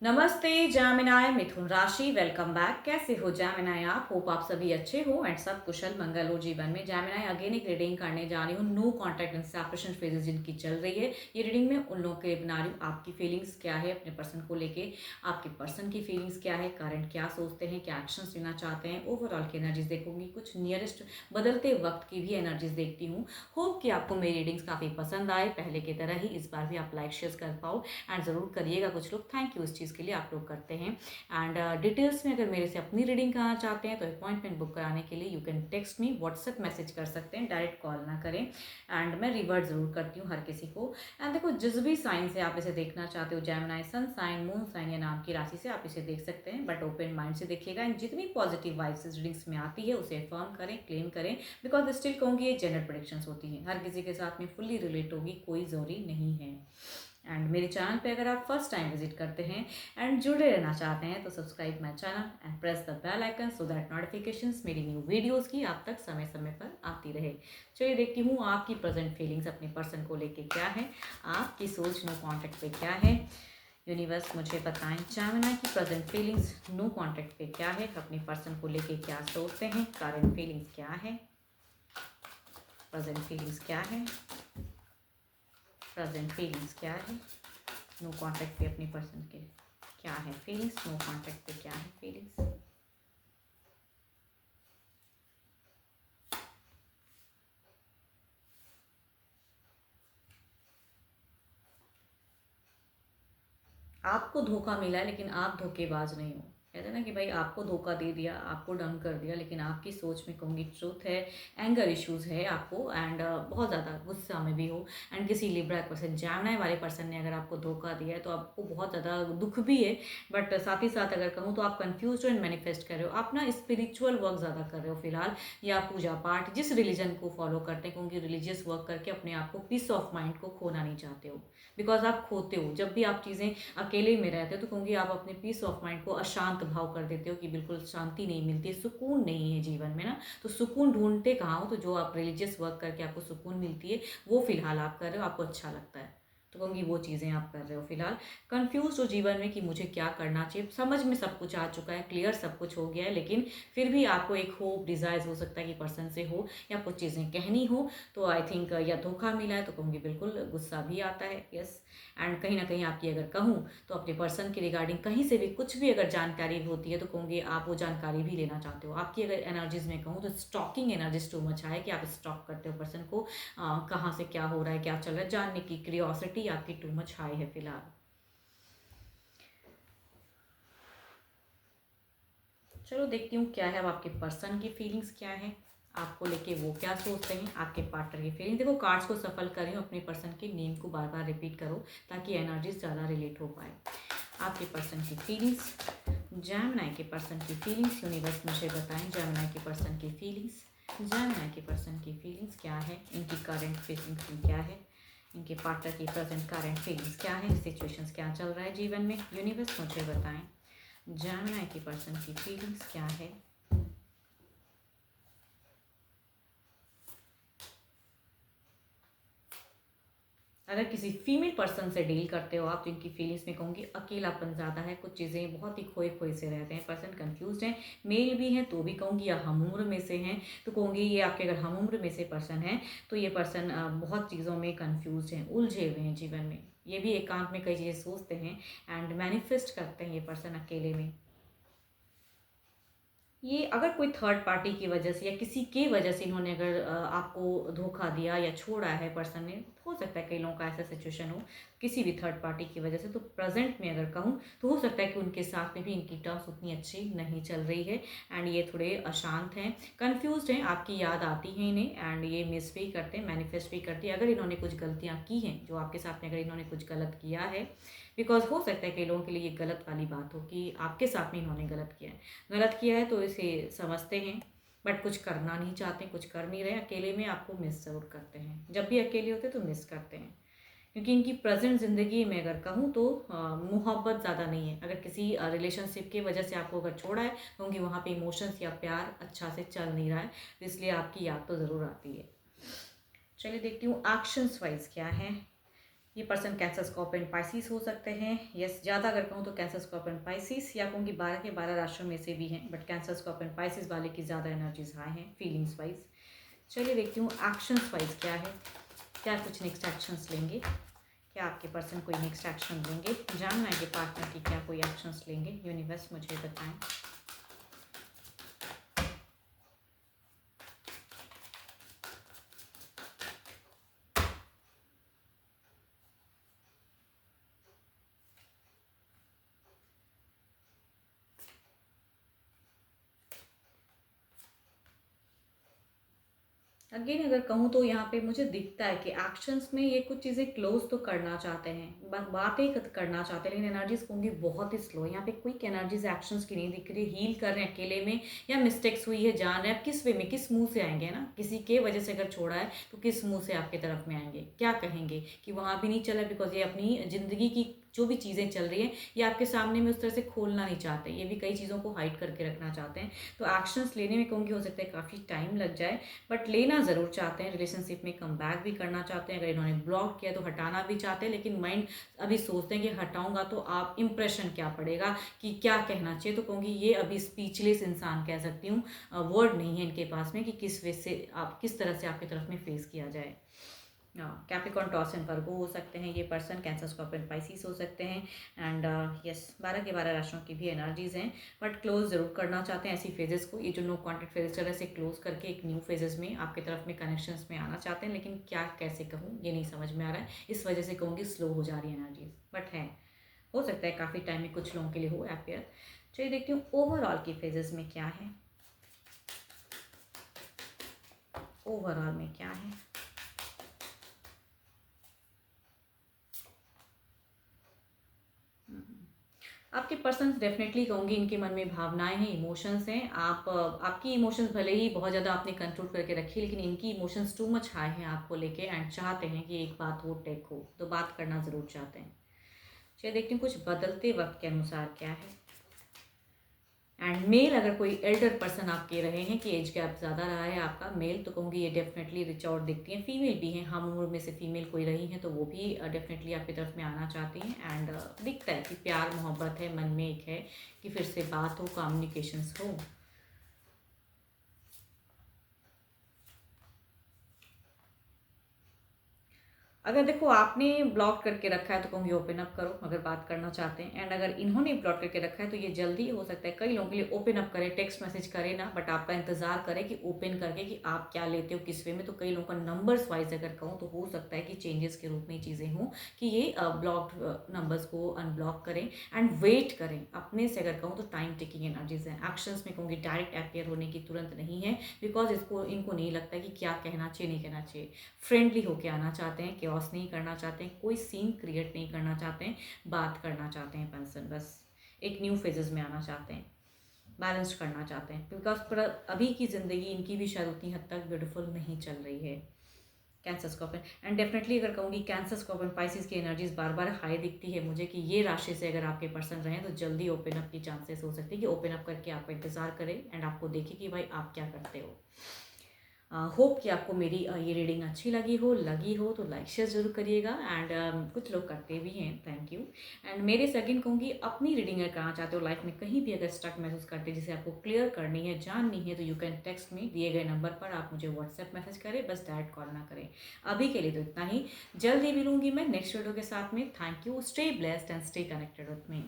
नमस्ते जामिनाय मिथुन राशि welcome back. कैसे हो जामिनाय आप? होप आप सभी अच्छे हो एंड सब कुशल मंगल हो जीवन में। जामिनाय अगेन एक रीडिंग करने जा रही हूँ। No contact and separation phases जिनकी चल रही है, ये रीडिंग में उन लोगों के लिए बना रही हूँ। आपकी फीलिंग्स क्या है अपने पर्सन को लेके, आपके पर्सन की फीलिंग्स क्या है, करंट क्या सोचते हैं, क्या एक्शंस लेना चाहते हैं, ओवरऑल की एनर्जीज देखूंगी। कुछ नियरेस्ट बदलते वक्त की भी एनर्जीज देखती हूँ। होप कि आपको मेरी रीडिंग्स काफ़ी पसंद आए, पहले की तरह ही इस बार भी आप लाइक शेयर कर पाओ एंड ज़रूर करिएगा। कुछ लोग थैंक यू इस चीज़ के लिए आप लोग करते हैं। एंड डिटेल्स में अगर मेरे से अपनी रीडिंग कराना चाहते हैं तो अपॉइंटमेंट बुक कराने के लिए you can text me, WhatsApp message कर सकते हैं, डायरेक्ट कॉल ना करें। एंड मैं रिवर्ट ज़रूर करती हूँ हर किसी को। एंड देखो, जिस भी साइन से आप इसे देखना चाहते हो, Gemini sun sign, moon sign या नाम की राशि से आप इसे देख सकते हैं, बट ओपन माइंड से देखिएगा। एंड जितनी पॉजिटिव वाइब्स इस रीडिंग्स में आती है उसे फर्म करें, क्लेम करें, बिकॉज स्टिल कहूँगी ये जनरल प्रेडिक्शंस होती हैं, हर किसी के साथ में फुल्ली रिलेट होगी, कोई जरूरी नहीं है। एंड मेरे चैनल पे अगर आप फर्स्ट टाइम विजिट करते हैं एंड जुड़े रहना चाहते हैं तो subscribe my channel and press the bell icon so that notifications मेरी न्यू वीडियोस की आप तक समय समय पर आती रहे। चलिए देखती हूँ आपकी प्रेजेंट फीलिंग्स अपने पर्सन को लेके क्या है, आपकी सोच नो कॉन्टैक्ट पे क्या है। यूनिवर्स मुझे बताएं जामिनी की प्रेजेंट फीलिंग्स नो कॉन्टैक्ट पे क्या है, अपने पर्सन को लेके क्या सोचते हैं, करंट फीलिंग्स क्या है, प्रेजेंट फीलिंग्स क्या है, प्रेजेंट फीलिंग्स क्या है, नो कॉन्टैक्ट पे अपनी पर्सन के क्या है फीलिंग्स, नो कॉन्टैक्ट पे क्या है फीलिंग्स। आपको धोखा मिला है लेकिन आप धोखेबाज नहीं हो। कहते हैं ना कि भाई आपको धोखा दे दिया, आपको डम कर दिया, लेकिन आपकी सोच में कहूँगी ट्रूथ है, एंगर इश्यूज है आपको एंड बहुत ज़्यादा गुस्सा में भी हो। एंड किसी लिब्रा पर्सन, जामिनी वाले पर्सन ने अगर आपको धोखा दिया है तो आपको बहुत ज़्यादा दुख भी है, बट साथ ही साथ अगर कहूँ तो आप कन्फ्यूज हो एंड मैनिफेस्ट कर रहे हो। आप ना स्पिरिचुअल वर्क ज़्यादा कर रहे हो फिलहाल, या पूजा पाठ जिस रिलीजन को फॉलो करते हैं, क्योंकि रिलीजियस वर्क करके अपने आप को पीस ऑफ माइंड को खोना नहीं चाहते हो, बिकॉज आप खोते हो जब भी आप चीज़ें अकेले में रहते हो। तो कहूँगी आप अपने पीस ऑफ माइंड को अशांत भाव कर देते हो कि बिल्कुल शांति नहीं मिलती, सुकून नहीं है जीवन में ना। तो सुकून ढूंढते कहाँ हो? तो जो आप रिलीजियस वर्क करके आपको सुकून मिलती है वो फिलहाल आप कर रहे हो, आपको अच्छा लगता है, तो कहूँगी वो चीज़ें आप कर रहे हो फिलहाल। कंफ्यूज हो जीवन में कि मुझे क्या करना चाहिए, समझ में सब कुछ आ चुका है, क्लियर सब कुछ हो गया है, लेकिन फिर भी आपको एक होप डिज़ायर्स हो सकता है कि पर्सन से हो या कुछ चीज़ें कहनी हो। तो आई थिंक या धोखा मिला है तो कहूँगी बिल्कुल गुस्सा भी आता है, यस। एंड कहीं ना कहीं आपकी अगर कहूँ तो अपने पर्सन के रिगार्डिंग कहीं से भी कुछ भी अगर जानकारी होती है तो कहूँगी आप वो जानकारी भी लेना चाहते हो। आपकी अगर एनर्जीज में कहूँ तो स्टॉकिंग एनर्जीज टू मच है कि आप स्टॉक करते हो पर्सन को, कहाँ से क्या हो रहा है, क्या चल रहा है, जानने की क्रियोसिटी आपकी टू मच हाई है फिलहाल। चलो देखती हूँ क्या है अब आपके पर्सन की फीलिंग्स क्या है, आपको लेके वो क्या सोचते हैं, आपके पार्टनर की फीलिंग। देखो कार्ड्स को सफल करें, अपने पर्सन के नेम को बार बार रिपीट करो ताकि एनर्जीज ज़्यादा रिलेट हो पाए। आपके पर्सन की फीलिंग्स, जेमिनी के पर्सन की फीलिंग्स, यूनिवर्स मुझे बताएं जेमिनी के पर्सन की फीलिंग्स, जेमिनी के पर्सन की फीलिंग्स क्या है, इनकी करंट फीलिंग्स क्या है, इनके पार्टनर की प्रेजेंट करंट फीलिंग्स क्या है, सिचुएशंस क्या चल रहा है जीवन में। यूनिवर्स मुझे बताएं जेमिनी की पर्सन की फीलिंग्स क्या है। अगर किसी फीमेल पर्सन से डील करते हो आप तो इनकी फीलिंग्स में कहूँगी अकेलापन ज़्यादा है, कुछ चीज़ें बहुत ही खोए खोए से रहते हैं, पर्सन कंफ्यूज हैं। मेल भी हैं तो भी कहूँगी, या हम उम्र में से हैं तो कहूँगी ये आपके अगर हम उम्र में से पर्सन है तो ये पर्सन बहुत चीज़ों में कंफ्यूज हैं, उलझे हुए हैं जीवन में। ये भी एकांत में कई चीज़ें सोचते हैं एंड मैनिफेस्ट करते हैं ये पर्सन अकेले में। ये अगर कोई थर्ड पार्टी की वजह से या किसी के वजह से इन्होंने अगर आपको धोखा दिया या छोड़ा है पर्सन ने, हो सकता है कई लोगों का ऐसा सिचुएशन हो किसी भी थर्ड पार्टी की वजह से, तो प्रेजेंट में अगर कहूँ तो हो सकता है कि उनके साथ में भी इनकी टर्म्स उतनी अच्छी नहीं चल रही है एंड ये थोड़े अशांत हैं, कन्फ्यूज हैं, आपकी याद आती है इन्हें एंड ये मिस भी करते हैं, मैनिफेस्ट भी करती है अगर इन्होंने कुछ गलतियाँ की हैं जो आपके साथ में, अगर इन्होंने कुछ गलत किया है। बिकॉज हो सकता है कई लोगों के लिए ये गलत वाली बात हो कि आपके साथ में इन्होंने गलत किया है तो इसे समझते हैं, बट कुछ करना नहीं चाहते, कुछ कर नहीं रहे, अकेले में आपको मिस जरूर करते हैं, जब भी अकेले होते तो मिस करते हैं। क्योंकि इनकी प्रेजेंट ज़िंदगी में अगर कहूँ तो मोहब्बत ज़्यादा नहीं है, अगर किसी रिलेशनशिप की वजह से आपको अगर छोड़ा है क्योंकि वहाँ पे इमोशंस या प्यार अच्छा से चल नहीं रहा है, तो इसलिए आपकी याद तो ज़रूर आती है। चलिए देखती हूँ एक्शंस वाइज क्या है, ये person cancer Scorpio and Pisces हो सकते हैं। यस, ज़्यादा अगर कहूँ तो कैंसर स्कॉर्पियो एंड पाइसिस, या कहूँगी 12 के 12 राशियों में से भी हैं, but cancer Scorpio and Pisces वाले की ज़्यादा एनर्जीज हाई हैं फीलिंग्स वाइज। चलिए देखती हूँ एक्शंस वाइज क्या है, क्या कुछ नेक्स्ट एक्शंस लेंगे, क्या आपके पर्सन कोई नेक्स्ट एक्शन लेंगे, जानना है कि पार्टनर की क्या कोई एक्शंस लेंगे। यूनिवर्स मुझे बताएं। अगेन अगर कहूँ तो यहाँ पे मुझे दिखता है कि एक्शंस में ये कुछ चीज़ें क्लोज तो करना चाहते हैं, बातें करना चाहते हैं, लेकिन एनर्जीज कहूँगी बहुत ही स्लो। यहाँ पे क्विक एनर्जीज एक्शंस की नहीं दिख रही। हील कर रहे हैं अकेले में, या मिस्टेक्स हुई है जान रहे हैं। अब किस वे में, किस मुंह से आएंगे ना, किसी के वजह से अगर छोड़ा है तो किस मुंह से आपकी तरफ में आएंगे, क्या कहेंगे कि वहाँ भी नहीं चला, बिकॉज ये अपनी ज़िंदगी की जो भी चीज़ें चल रही हैं ये आपके सामने में उस तरह से खोलना नहीं चाहते, ये भी कई चीज़ों को हाइड करके रखना चाहते हैं। तो एक्शंस लेने में कहूँगी हो सकता है काफ़ी टाइम लग जाए, बट लेना ज़रूर चाहते हैं। रिलेशनशिप में कम बैक भी करना चाहते हैं। अगर इन्होंने ब्लॉक किया तो हटाना भी चाहते हैं, लेकिन माइंड अभी सोचते हैं कि हटाऊंगा तो आप इम्प्रेशन क्या पड़ेगा, कि क्या कहना चाहिए। तो कहूँगी ये अभी स्पीचलेस इंसान कह सकती हूँ, वर्ड नहीं है इनके पास में कि किस वे से आप, किस तरह से आपकी तरफ में फेस किया जाए। कैप्रिकॉर्न टॉस एंड वर्गो हो सकते हैं ये person, cancer Scorpio and Pisces हो सकते हैं। एंड यस, 12 के 12 राशियों की भी एनर्जीज हैं, बट क्लोज जरूर करना चाहते हैं ऐसी फेजेस को। ये जो नो कॉन्टेक्ट फेजेस चल रहे हैं इसे क्लोज करके एक न्यू फेजेस में आपकी तरफ में कनेक्शंस में आना चाहते हैं, लेकिन क्या कैसे कहूँ ये नहीं समझ में आ रहा है। इस वजह से कहूँगी स्लो हो जा रही है एनर्जीज, बट है, हो सकता है काफ़ी टाइम में कुछ लोगों के लिए हो अपेयर। चलिए देखती हूँ ओवरऑल की फेजेस में क्या है, ओवरऑल में क्या है। आपके पर्सन डेफिनेटली कहूँगी इनके मन में भावनाएं हैं, इमोशंस हैं। आपकी इमोशंस भले ही बहुत ज़्यादा आपने कंट्रोल करके रखी, लेकिन इनकी इमोशंस टू मच हाई हैं आपको लेके, एंड चाहते हैं कि एक बात हो, टेक हो, तो बात करना ज़रूर चाहते हैं। चलिए देखते हैं कुछ बदलते वक्त के अनुसार क्या है। एंड मेल, अगर कोई एल्डर पर्सन आप कह रहे हैं कि एज गैप ज़्यादा रहा है आपका मेल, तो कहूँगी ये डेफिनेटली रिच आउट दिखती हैं। फीमेल भी हैं, हम उम्र में से फीमेल कोई रही हैं तो वो भी डेफिनेटली आपकी तरफ में आना चाहती हैं। एंड दिखता है कि प्यार मोहब्बत है, मन में एक है कि फिर से बात हो, कम्युनिकेशंस हो। अगर देखो आपने ब्लॉक करके रखा है तो कहूँगी ओपन अप करो अगर बात करना चाहते हैं। एंड अगर इन्होंने ब्लॉक करके रखा है तो ये जल्दी हो सकता है कई लोगों के लिए ओपन अप करें, टेक्स्ट मैसेज करें ना, बट आपका इंतजार करें कि ओपन करके कि आप क्या लेते हो किस वे में। तो कई लोगों का नंबर्स वाइज अगर कहूँ तो हो सकता है कि चेंजेस के रूप में चीज़ें हों, कि ये ब्लॉक्ड नंबर्स को अनब्लॉक करें एंड वेट करें। अपने से अगर कहूँ तो टाइम टेकिंग एनर्जीज हैं। एक्शंस में कहूँगी डायरेक्ट अपेयर होने की तुरंत नहीं है, बिकॉज इसको इनको नहीं लगता कि क्या कहना चाहिए नहीं कहना चाहिए। फ्रेंडली होके आना चाहते हैं, केओस नहीं करना चाहते हैं, कोई सीन क्रिएट नहीं करना चाहते हैं, बात करना चाहते हैं पर्सन, बस एक न्यू फेजेस में आना चाहते हैं, बैलेंस करना चाहते हैं। बिकॉज अभी की ज़िंदगी इनकी भी शायद उतनी हद तक ब्यूटीफुल नहीं चल रही है। कैंसर स्कॉर्पियन एंड डेफिनेटली अगर कहूँगी कैंसर स्कॉर्पियन पाइसिस की एनर्जीज बार बार हाई दिखती है मुझे, कि ये राशि से अगर आपके पर्सन रहें तो जल्दी ओपन अप की चांसेस हो सकती है कि ओपन अप करके आपका इंतजार करें एंड आपको देखे कि भाई आप क्या करते हो। होप कि आपको मेरी ये रीडिंग अच्छी लगी हो तो लाइक शेयर ज़रूर करिएगा। एंड कुछ लोग करते भी हैं, थैंक यू। एंड मेरे से अगेन कहूँगी अपनी रीडिंग अगर कराना चाहते हो लाइफ में कहीं भी अगर स्टक महसूस करते हैं जिसे आपको क्लियर करनी है, जाननी है, तो यू कैन टेक्स्ट में दिए गए नंबर पर आप मुझे व्हाट्सएप मैसेज करें, बस डायरेक्ट कॉल ना करें। अभी के लिए तो इतना ही, जल्द ही मिलूंगी मैं नेक्स्ट वीडियो के साथ में। Thank you, stay blessed and stay connected with me.